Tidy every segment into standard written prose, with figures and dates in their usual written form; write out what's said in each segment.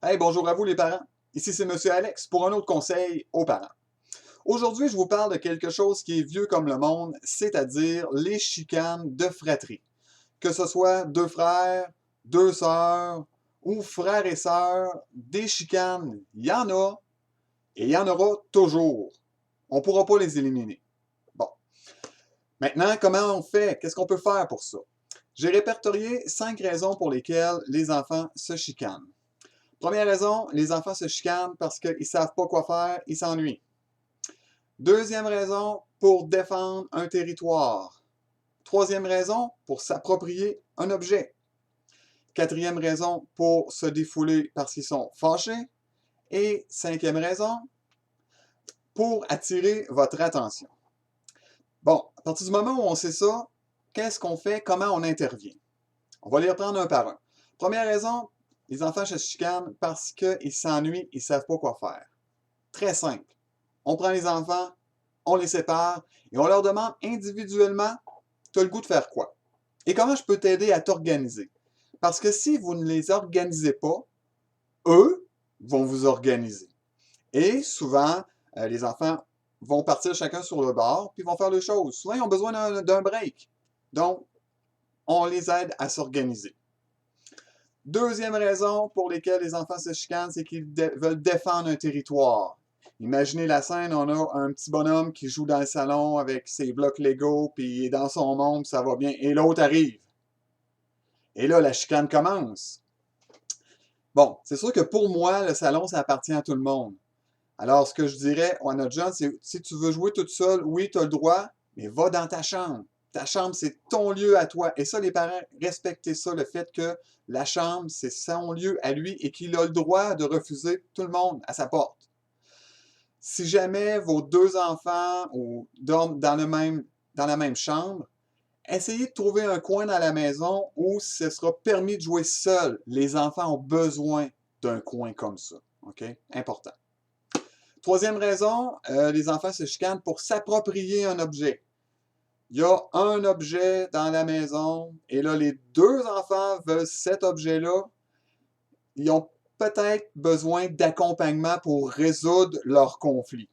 Hey, bonjour à vous les parents. Ici c'est Monsieur Alex pour un autre conseil aux parents. Aujourd'hui, je vous parle de quelque chose qui est vieux comme le monde, c'est-à-dire les chicanes de fratrie. Que ce soit deux frères, deux sœurs ou frères et sœurs, des chicanes, il y en a et il y en aura toujours. On ne pourra pas les éliminer. Bon. Maintenant, comment on fait? Qu'est-ce qu'on peut faire pour ça? J'ai répertorié 5 raisons pour lesquelles les enfants se chicanent. Première raison, les enfants se chicanent parce qu'ils ne savent pas quoi faire, ils s'ennuient. Deuxième raison, pour défendre un territoire. Troisième raison, pour s'approprier un objet. Quatrième raison, pour se défouler parce qu'ils sont fâchés. Et cinquième raison, pour attirer votre attention. Bon, à partir du moment où on sait ça, qu'est-ce qu'on fait? Comment on intervient? On va les reprendre un par un. Première raison, les enfants se chicanent parce qu'ils s'ennuient, ils ne savent pas quoi faire. Très simple. On prend les enfants, on les sépare et on leur demande individuellement, tu as le goût de faire quoi? Et comment je peux t'aider à t'organiser? Parce que si vous ne les organisez pas, eux vont vous organiser. Et souvent, les enfants vont partir chacun sur le bord, puis vont faire les choses. Souvent, ils ont besoin d'un break. Donc, on les aide à s'organiser. Deuxième raison pour laquelle les enfants se chicanent, c'est qu'ils veulent défendre un territoire. Imaginez la scène, on a un petit bonhomme qui joue dans le salon avec ses blocs Lego, puis il est dans son monde, ça va bien, et l'autre arrive. Et là, la chicane commence. Bon, c'est sûr que pour moi, le salon, ça appartient à tout le monde. Alors, ce que je dirais à notre jeune, c'est si tu veux jouer toute seule, oui, tu as le droit, mais va dans ta chambre. Ta chambre, c'est ton lieu à toi. Et ça, les parents, respectez ça, le fait que la chambre, c'est son lieu à lui et qu'il a le droit de refuser tout le monde à sa porte. Si jamais vos deux enfants dorment dans la même chambre, essayez de trouver un coin dans la maison où ce sera permis de jouer seul. Les enfants ont besoin d'un coin comme ça. OK? Important. Troisième raison, les enfants se chicanent pour s'approprier un objet. Il y a un objet dans la maison et là, les deux enfants veulent cet objet-là. Ils ont peut-être besoin d'accompagnement pour résoudre leur conflit.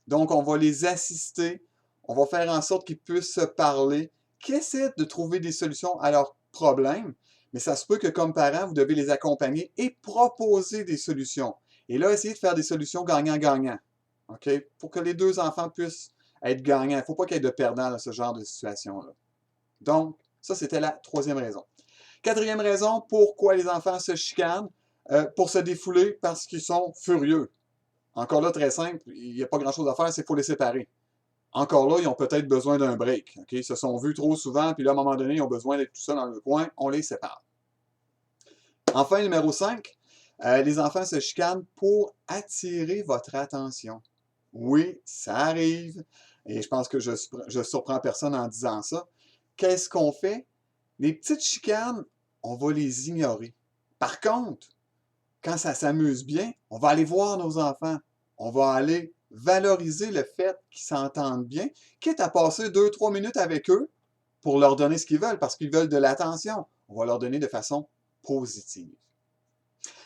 Donc, on va les assister, on va faire en sorte qu'ils puissent se parler, qu'ils essaient de trouver des solutions à leurs problèmes, mais ça se peut que comme parents, vous devez les accompagner et proposer des solutions. Et là, essayez de faire des solutions gagnant-gagnant. OK? Pour que les deux enfants puissent être gagnants. Il ne faut pas qu'il y ait de perdants dans ce genre de situation-là. Donc, ça, c'était la troisième raison. Quatrième raison, pourquoi les enfants se chicanent? Pour se défouler parce qu'ils sont furieux. Encore là, très simple, il n'y a pas grand-chose à faire, c'est qu'il faut les séparer. Encore là, ils ont peut-être besoin d'un break. Okay? Ils se sont vus trop souvent, puis là, à un moment donné, ils ont besoin d'être tout seuls dans le coin, on les sépare. Enfin, numéro 5, les enfants se chicanent pour attirer votre attention. Oui, ça arrive, et je pense que je surprends personne en disant ça. Qu'est-ce qu'on fait? Les petites chicanes, on va les ignorer. Par contre, quand ça s'amuse bien, on va aller voir nos enfants. On va aller valoriser le fait qu'ils s'entendent bien, quitte à passer 2-3 minutes avec eux pour leur donner ce qu'ils veulent, parce qu'ils veulent de l'attention. On va leur donner de façon positive.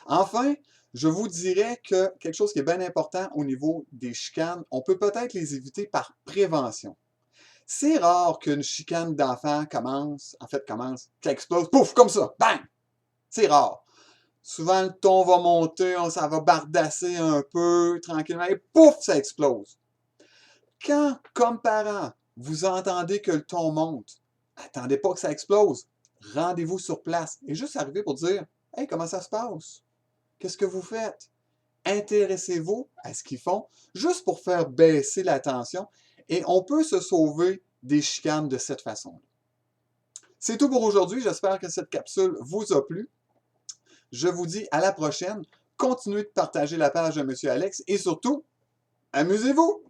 Enfin, je vous dirais que quelque chose qui est bien important au niveau des chicanes, on peut peut-être les éviter par prévention. C'est rare qu'une chicane d'enfant commence, qu'elle explose, pouf, comme ça, bang! C'est rare. Souvent, le ton va monter, ça va bardasser un peu, tranquillement, et pouf, ça explose. Quand, comme parent, vous entendez que le ton monte, attendez pas que ça explose. Rendez-vous sur place et juste arriver pour dire « Hey, comment ça se passe? Qu'est-ce que vous faites? » Intéressez-vous à ce qu'ils font, juste pour faire baisser la tension, et on peut se sauver des chicanes de cette façon-là. C'est tout pour aujourd'hui. J'espère que cette capsule vous a plu. Je vous dis à la prochaine. Continuez de partager la page de Monsieur Alex et surtout, amusez-vous!